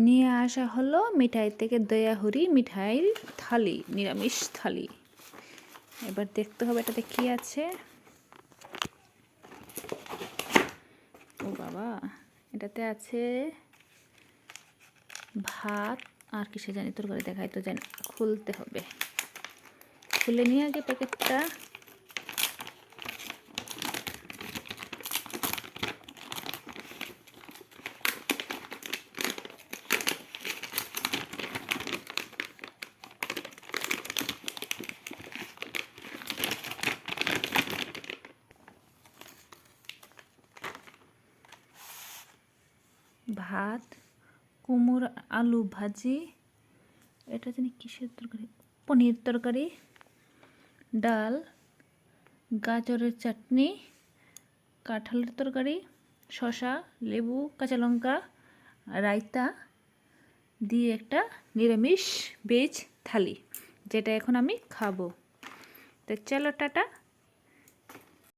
নিয়ে আসা হলো মিঠাই থেকে দয়াহুরি মিঠাইর থালি, নিরামিষ থালি। এবার দেখতে হবে এটাতে কি আছে। ও বাবা, এটাতে আছে ভাত আর কিসে জানি তরকারি, দেখাই তো জানি, খুলতে হবে। খুলে নিয়ে আগে প্যাকেটটা। ভাত, কুমড়ো আলু ভাজি, এটা জানি কিসের তরকারি, পনির তরকারি, ডাল, গাজরের চাটনি, কাঁঠালের তরকারি, শসা, লেবু, কাঁচা লঙ্কা, রায়তা দিয়ে একটা নিরামিষ ভেজ থালি, যেটা এখন আমি খাবো। তো চলো টাটা।